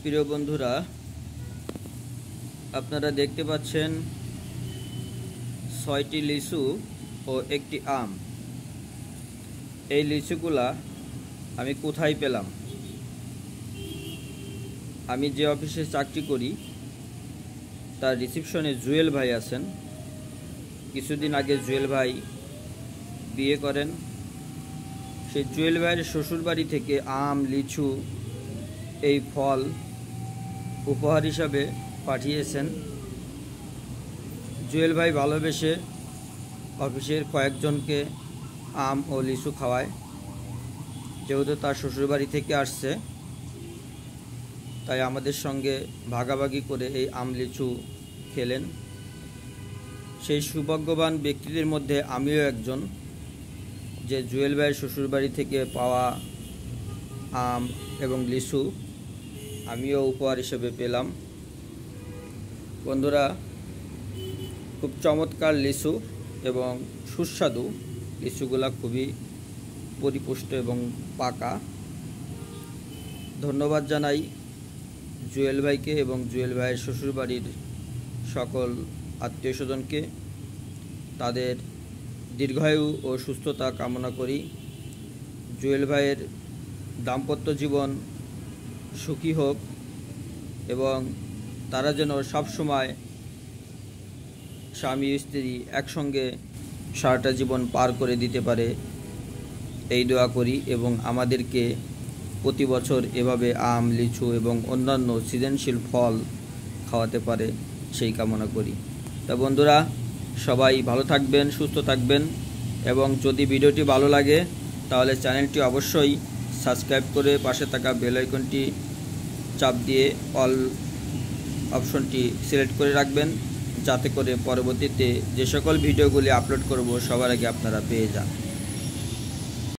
প্রিয় বন্ধুরা, আপনারা দেখতে পাচ্ছেন ৬টি লিচু ও একটি আম। এই লিচুগুলা আমি কোথায় পেলাম? আমি যে অফিসে চাকরি করি তার রিসেপশনে জুয়েল ভাই আছেন। কিছুদিন আগে জুয়েল ভাই বিয়ে করেন। সেই জুয়েল ভাইয়ের শ্বশুরবাড়ি থেকে আম, লিচু এই ফল উপহার হিসাবে পাঠিয়েছেন। জুয়েল ভাই ভালোবেসে অফিসের কয়েকজনকে আম ও লিচু খাওয়ায়। যেহেতু তার শ্বশুরবাড়ি থেকে আসছে, তাই আমাদের সঙ্গে ভাগাভাগি করে এই আম লিচু খেলেন। সেই সৌভাগ্যবান ব্যক্তিদের মধ্যে আমিও একজন, যে জুয়েল ভাইয়ের শ্বশুরবাড়ি থেকে পাওয়া আম এবং লিচু আমিও উপহার হিসেবে পেলাম। বন্ধুরা, খুব চমৎকার লিচু এবং সুস্বাদু। লিচুগুলা খুবই পরিপুষ্ট এবং পাকা। ধন্যবাদ জানাই জুয়েল ভাইকে এবং জুয়েল ভাইয়ের শ্বশুরবাড়ির সকল আত্মীয় স্বজনকে। তাদের দীর্ঘায়ু ও সুস্থতা কামনা করি। জুয়েল ভাইয়ের দাম্পত্য জীবন সুখী হোক এবং তারা যেন সবসময় স্বামী স্ত্রী একসঙ্গে সারাটা জীবন পার করে দিতে পারে, এই দোয়া করি। এবং আমাদেরকে প্রতি বছর এভাবে আম, লিচু এবং অন্যান্য সৃজনশীল ফল খাওয়াতে পারে, সেই কামনা করি। তা বন্ধুরা, সবাই ভালো থাকবেন, সুস্থ থাকবেন এবং যদি ভিডিওটি ভালো লাগে তাহলে চ্যানেলটি অবশ্যই সাবস্ক্রাইব করে পাশে থাকা বেল আইকনটি চাপ দিয়ে অল অপশনটি সিলেক্ট করে রাখবেন, যাতে করে পরবর্তীতে যে সকল ভিডিওগুলি আপলোড করব সবার আগে আপনারা পেয়ে যান।